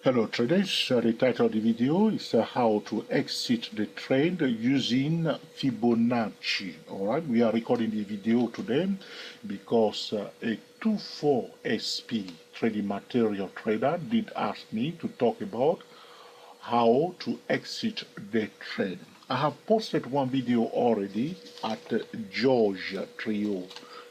Hello traders, the title of the video is how to exit the trend using Fibonacci. Alright, we are recording the video today because a 24 SP trading material trader did ask me to talk about how to exit the trade. I have posted one video already at George Trio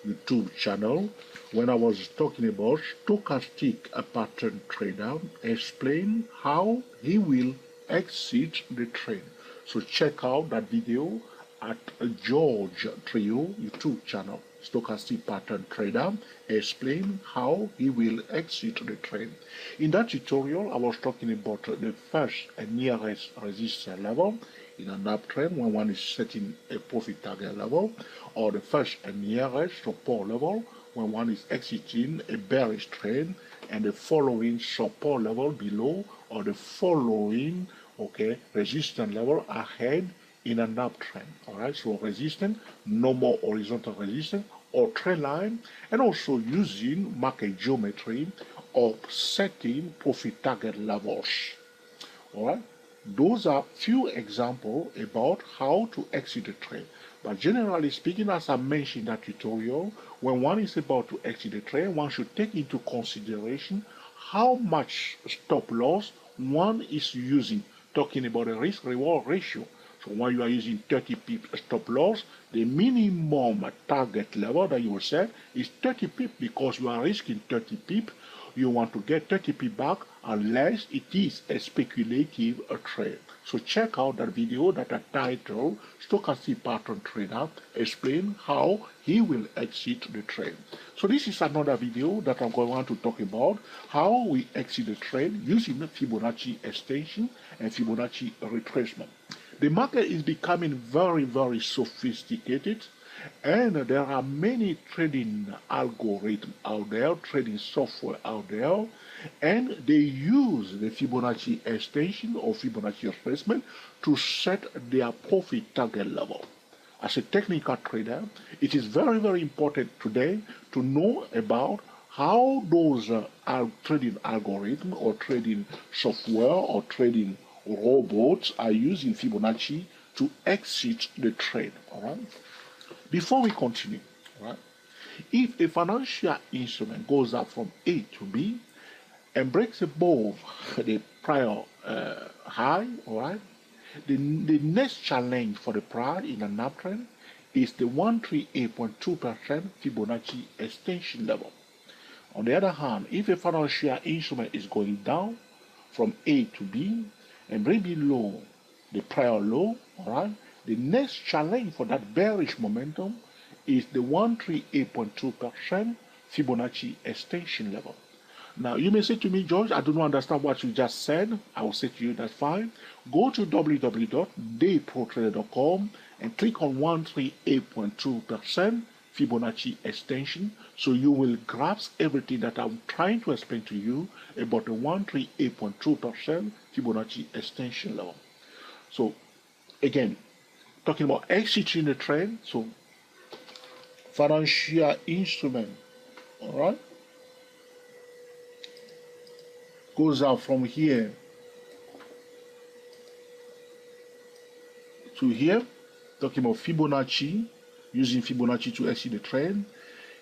YouTube channel when I was talking about stochastic pattern trader, explain how he will exit the trade. So check out that video at George Trio YouTube channel, stochastic pattern trader, explain how he will exit the trade. In that tutorial, I was talking about the first and nearest resistance level in an uptrend when one is setting a profit target level, or the first and nearest support level when one is exiting a bearish trend, and the following support level below, or the following resistance level ahead in an uptrend. Alright, so resistance, no more horizontal resistance or trend line, and also using market geometry or setting profit target levels. Alright, those are few examples about how to exit the trade. But generally speaking, as I mentioned in that tutorial, when one is about to exit the trade, one should take into consideration how much stop loss one is using, talking about the risk-reward ratio. So when you are using 30 pip stop loss, the minimum target level that you will set is 30 pip because you are risking 30 pip. You want to get 30 pip back unless it is a speculative trade. So check out that video that I titled Stochastic Pattern Trader, explain how he will exit the trade. So this is another video that I'm going to talk about how we exit the trade using Fibonacci extension and Fibonacci retracement. The market is becoming very sophisticated, and there are many trading algorithms out there, trading software out there, and they use the Fibonacci extension or Fibonacci retracement to set their profit target level. As a technical trader, it is very important today to know about how those trading algorithms or trading software or trading robots are using Fibonacci to exit the trade. All right. Before we continue, all right, if a financial instrument goes up from A to B and breaks above the prior high, all right, the next challenge for the price in an uptrend is the 138.2% Fibonacci extension level. On the other hand, if a financial instrument is going down from A to B and bring below the prior low, all right, the next challenge for that bearish momentum is the 138.2% Fibonacci extension level. Now, you may say to me, George, I do not understand what you just said. I will say to you, that's fine. Go to www.dayprotrader.com and click on 138.2% Fibonacci extension, so you will grasp everything that I'm trying to explain to you about the 138.2% Fibonacci extension level. So, again, talking about exiting the trend, so financial instrument, all right, goes out from here to here, talking about Fibonacci, using Fibonacci to exit the trend.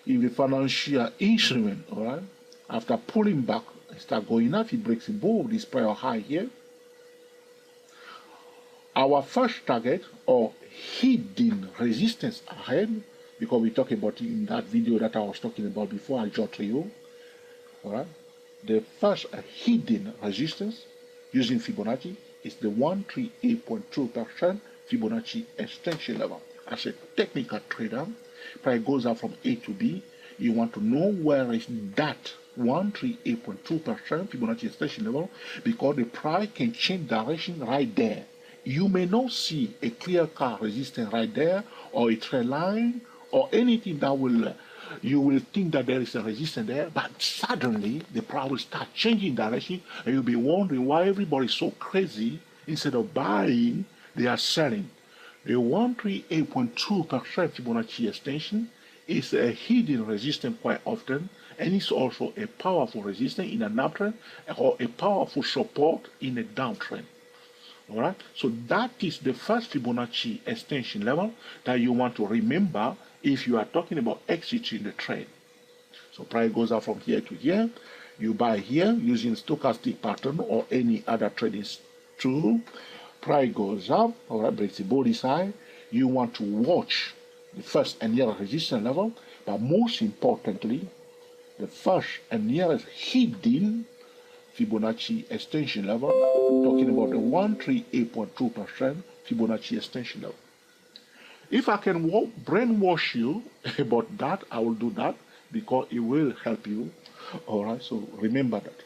If the financial instrument, all right, after pulling back and start going up, it breaks above this prior high here. Our first target or hidden resistance ahead, because we talked about it in that video that I was talking about before, I jot to you. All right, the first hidden resistance using Fibonacci is the 138.2% Fibonacci extension level. As a technical trader, price goes out from A to B. You want to know where is that 138.2% Fibonacci extension level, because the price can change direction right there. You may not see a clear-cut resistance right there, or a trend line, or anything that will, you will think that there is a resistance there, but suddenly the price will start changing direction, and you'll be wondering why everybody is so crazy. Instead of buying, they are selling. The 138.2% Fibonacci extension is a hidden resistance quite often, and it's also a powerful resistance in an uptrend or a powerful support in a downtrend. All right, so that is the first Fibonacci extension level that you want to remember if you are talking about exiting the trade. So price goes up from here to here. You buy here using stochastic pattern or any other trading tool. Price goes up, all right, breaks the body side. You want to watch the first and nearest resistance level, but most importantly, the first and nearest hidden Fibonacci extension level, talking about the 138.2% Fibonacci extension level. If I can brainwash you about that, I will do that because it will help you. All right, so remember that.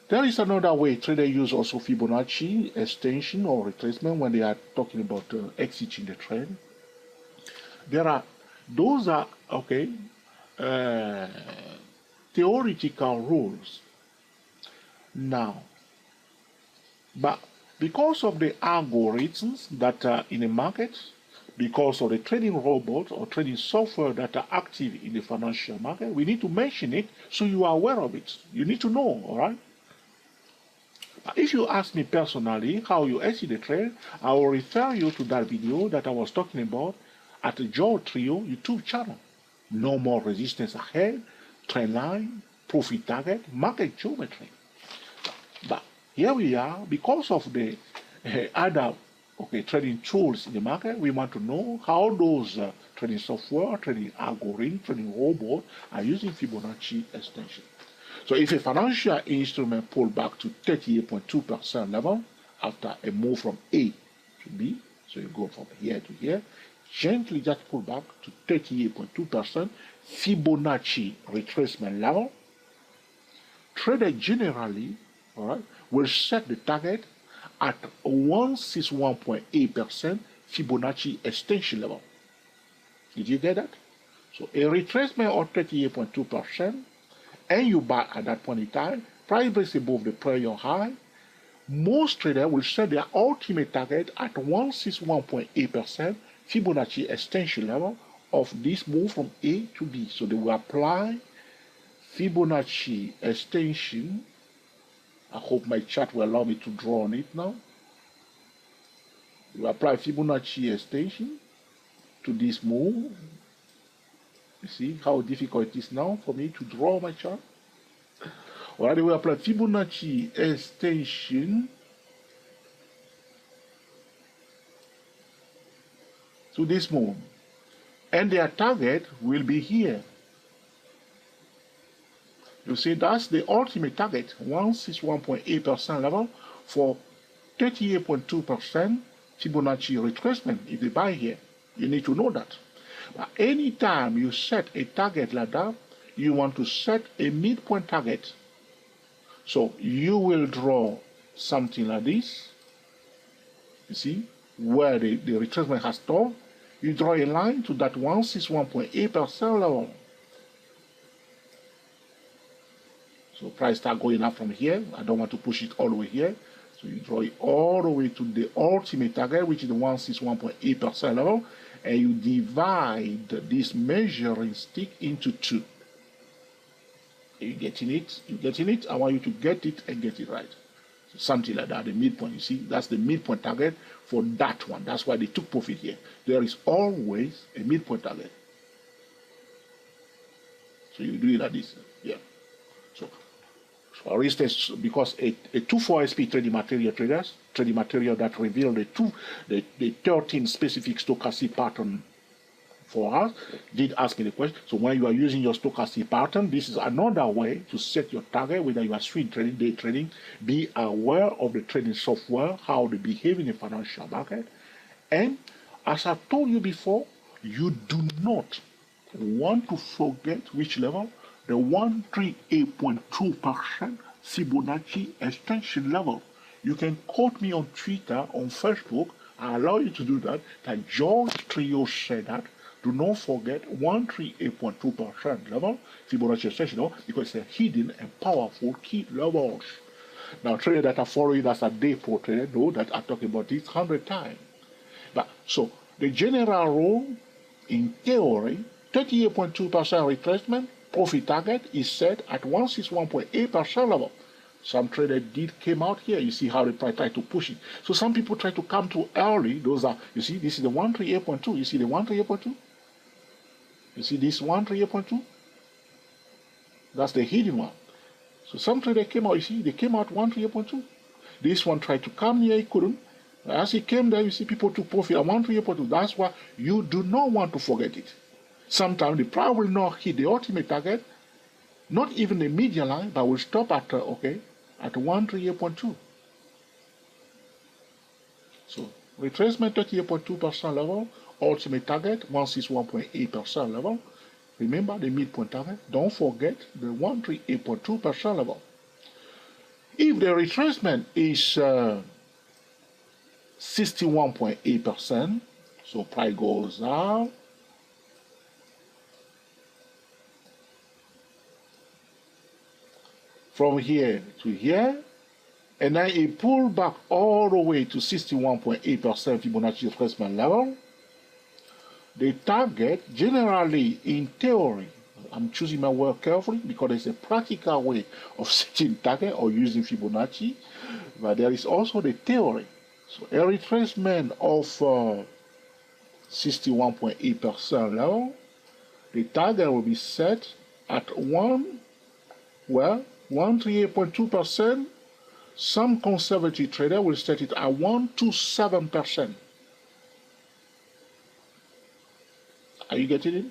There is another way traders use also Fibonacci extension or retracement when they are talking about exiting the trend. Those are okay. Theoretical rules. Now, but because of the algorithms that are in the market, because of the trading robots or trading software that are active in the financial market, we need to mention it so you are aware of it. You need to know, all right? If you ask me personally how you exit the trade, I will refer you to that video that I was talking about at the Joe Trio YouTube channel. No more resistance ahead, trend line, profit target, market geometry. But here we are, because of the other trading tools in the market, we want to know how those trading software, trading algorithm, trading robot are using Fibonacci extension. So if a financial instrument pull back to 38.2% level after a move from A to B, so you go from here to here, gently just pull back to 38.2% Fibonacci retracement level, trader generally, all right, will set the target at 161.8% Fibonacci extension level. Did you get that? So a retracement of 38.2%, and you buy at that point in time, price breaks above the prior high, most traders will set their ultimate target at 161.8% Fibonacci extension level of this move from A to B. So they will apply Fibonacci extension. I hope my chart will allow me to draw on it now. You apply Fibonacci extension to this move. You see how difficult it is now for me to draw my chart? Alright, we apply Fibonacci extension to this move. And their target will be here. You see, that's the ultimate target, 161.8% level for 38.2% Fibonacci retracement if they buy here. You need to know that. But anytime you set a target like that, you want to set a midpoint target. So you will draw something like this. You see, where the retracement has stopped. You draw a line to that 161.8% level. So price start going up from here. I don't want to push it all the way here. So you draw it all the way to the ultimate target, which is the 161.8% level. And you divide this measuring stick into two. Are you getting it? You getting it? I want you to get it and get it right. So something like that, the midpoint, you see, that's the midpoint target for that one. That's why they took profit here. There is always a midpoint target. So you do it like this. Yeah. So for instance, because a 24SP trading material traders, trading material that reveal the 13 specific stochastic pattern for us, did ask me the question. So when you are using your stochastic pattern, this is another way to set your target, whether you are swing trading, day trading. Be aware of the trading software, how they behave in the financial market. And as I told you before, you do not want to forget which level, the 138.2% Fibonacci extension level. You can quote me on Twitter, on Facebook. I allow you to do that. That George Trio said that. Do not forget 138.2% level Fibonacci extension level, because it's a hidden and powerful key levels. Now, traders that are following us at day 4 trader know that I talk about this 100 times. But so the general rule in theory, 38.2% retracement, profit target is set at 161.8% level. Some trader came out here. You see how they try to push it. So some people try to come too early. Those are, you see, this is the 138.2. You see the 138.2? You see this 138.2? That's the hidden one. So some trader came out, you see, they came out 138.2. This one tried to come here, he couldn't. As he came there, you see people took profit at 138.2. That's why you do not want to forget it. Sometimes the price will not hit the ultimate target, not even the median line, but will stop at, at 138.2. So retracement 38.2% level, ultimate target 161.8% level. Remember the midpoint target. Don't forget the 138.2% level. If the retracement is 61.8%, so price goes out. From here to here, and then it pulled back all the way to 61.8% Fibonacci retracement level. The target, generally in theory, I'm choosing my word carefully because there's a practical way of setting target or using Fibonacci, but there is also the theory. So a retracement of 61.8% level, the target will be set at 138.2%. Some conservative trader will set it at 127%. Are you getting it?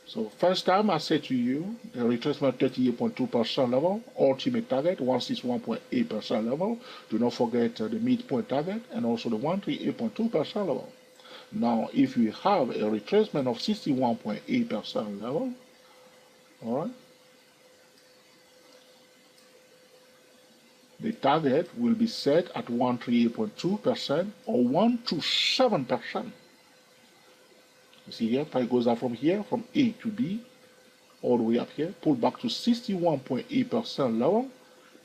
So first time I said to you, the retracement 38.2% level, ultimate target 161.8% level. Do not forget the midpoint target and also the 138.2% level. Now, if we have a retracement of 61.8% level, all right, the target will be set at 138.2% or 127%. You see here, price goes up from here, from A to B, all the way up here, pull back to 61.8% level.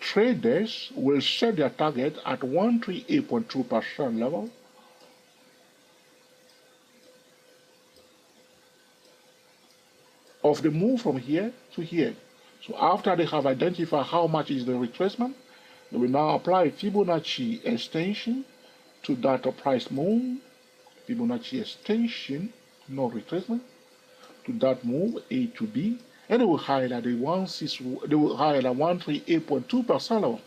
Traders will set their target at 138.2% level. Of the move from here to here. So after they have identified how much is the retracement, they will now apply Fibonacci extension to that price move. Fibonacci extension, no retracement, to that move A to B, and they will highlight the 138.2% level.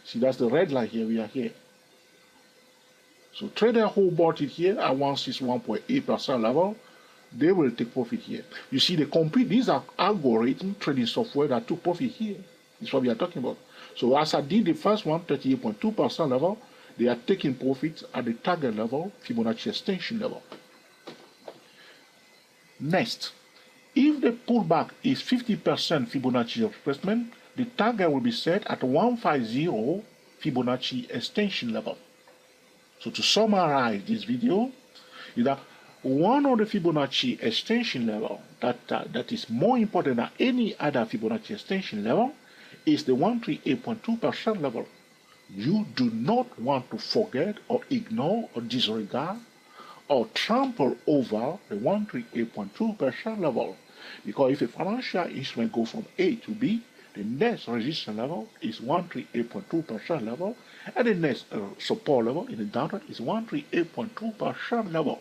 See, that's the red line here. We are here. So trader who bought it here at 161.8% level, they will take profit here. You see, these are algorithm trading software that took profit here. That's what we are talking about. So as I did the first one, 38.2% level, they are taking profits at the target level, Fibonacci extension level. Next, if the pullback is 50% Fibonacci retracement, the target will be set at 150 Fibonacci extension level. So to summarize this video, is that one of the Fibonacci extension level that is more important than any other Fibonacci extension level is the 138.2% level. You do not want to forget or ignore or disregard or trample over the 138.2% level, because if a financial instrument goes from A to B, the next resistance level is 138.2% level, and the next support level in the downtrend is 138.2% level.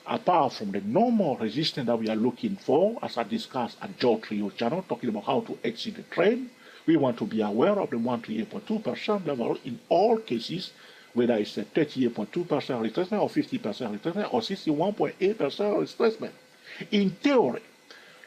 Apart from the normal resistance that we are looking for, as I discussed at Joe Trio channel, talking about how to exit the trend, we want to be aware of the 138.2% level in all cases, whether it's a 38.2% retracement or 50% retracement or 61.8% retracement. In theory,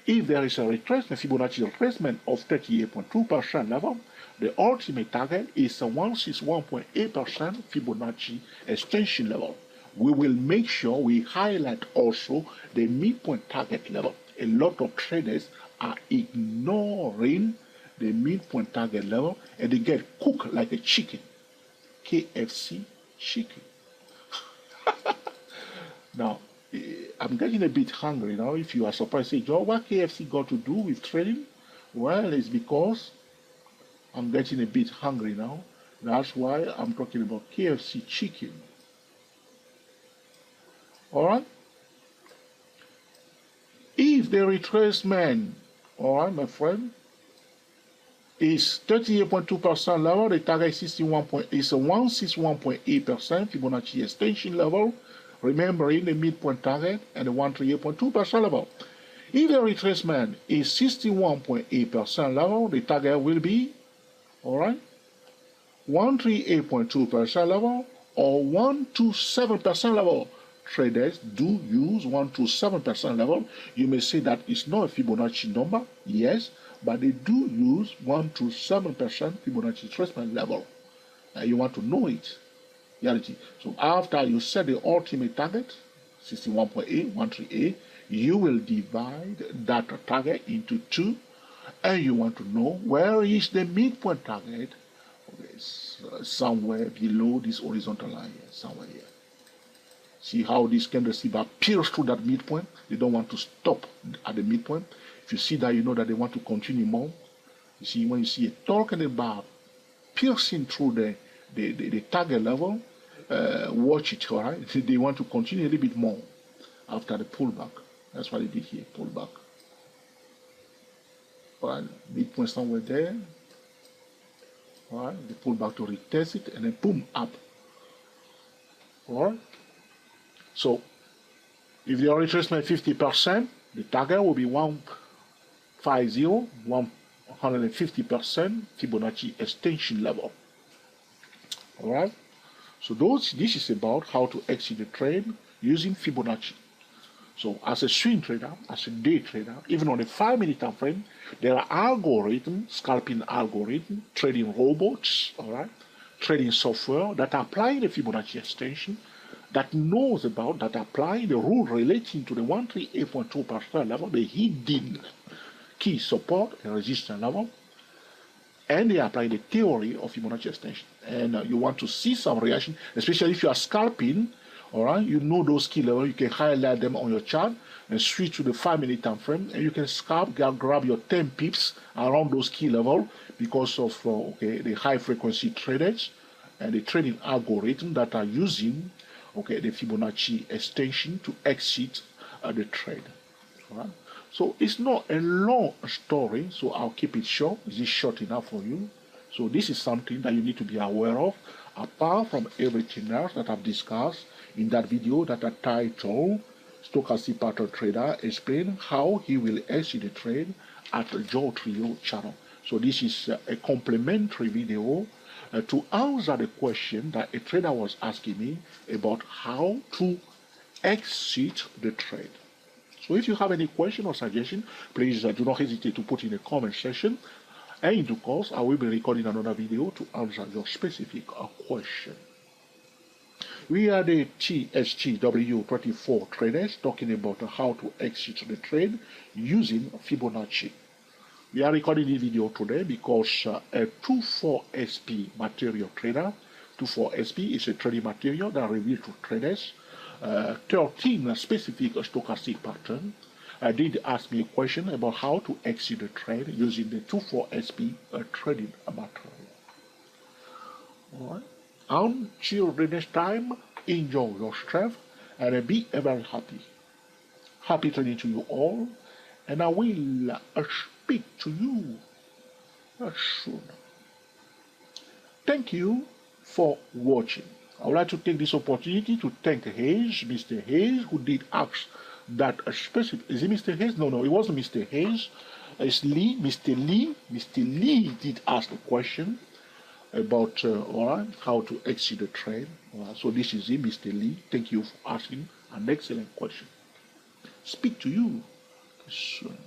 if there is a retracement, Fibonacci retracement of 38.2% level, the ultimate target is a 161.8% Fibonacci extension level. We will make sure we highlight also the midpoint target level. A lot of traders are ignoring the midpoint target level and they get cooked like a chicken. KFC chicken. Now, I'm getting a bit hungry now. If you are surprised, say, Joe, what KFC got to do with trading? Well, it's because I'm getting a bit hungry now. That's why I'm talking about KFC chicken. All right? If the retracement, all right, my friend, is 38.2% level, the target is 161.8% Fibonacci extension level, remembering the midpoint target and the 138.2% level. If the retracement is 61.8% level, the target will be, all right, 138.2% level or 127% level. Traders do use 127% level. You may say that it's not a Fibonacci number, yes, but they do use 127% Fibonacci retracement level. You want to know it. Reality. So after you set the ultimate target, 61.8, 138, you will divide that target into two, and you want to know where is the midpoint target. Okay, somewhere below this horizontal line here, somewhere here. See how this candlestick bar pierces through that midpoint? They don't want to stop at the midpoint. If you see that, you know that they want to continue more. You see, when you see a tall candle bar piercing through the target level, watch it, all right? They want to continue a little bit more after the pullback. That's what they did here, pullback. All right, midpoint somewhere there. All right, they pull back to retest it, and then boom, up. All right. So, if the retracement 50%, the target will be 150, 150% Fibonacci extension level. All right. So this is about how to exit the trade using Fibonacci. So as a swing trader, as a day trader, even on a 5-minute time frame, there are algorithms, scalping algorithms, trading robots, all right, trading software that apply the Fibonacci extension, that knows about, that apply the rule relating to the 138.2% level, the hidden key support and resistance level, and they apply the theory of Fibonacci extension. And you want to see some reaction, especially if you are scalping. All right, you know those key levels, you can highlight them on your chart and switch to the 5-minute time frame, and you can scalp, grab your 10 pips around those key levels because of the high frequency traders and the trading algorithm that are using the Fibonacci extension to exit the trade. All right, so it's not a long story, so I'll keep it short. Is it short enough for you? So this is something that you need to be aware of, apart from everything else that I've discussed in that video that I titled Stochastic Pattern Trader Explain How He Will Exit the Trade at Joe Trio channel. So this is a complimentary video to answer the question that a trader was asking me about how to exit the trade. So if you have any question or suggestion, please do not hesitate to put in the comment section. And in due course, I will be recording another video to answer your specific question. We are the TSTW24 traders talking about how to exit the trade using Fibonacci. We are recording this video today because a 24SP material trader, 24SP is a trading material that reveals to traders 13 specific stochastic patterns. Did ask me a question about how to exit the trade using the 24SP trading material. All right. Until the next time, enjoy your strength and be very happy. Happy trading to you all, and I will speak to you soon. Thank you for watching. I would like to take this opportunity to thank Hayes, Mr. Hayes, who did ask that specific. Is it Mr. Hayes? No, it wasn't Mr. Hayes. It's Lee, Mr. Lee. Mr. Lee did ask a question about how to exit the trade. So this is it, Mr. Lee. Thank you for asking an excellent question. Speak to you soon.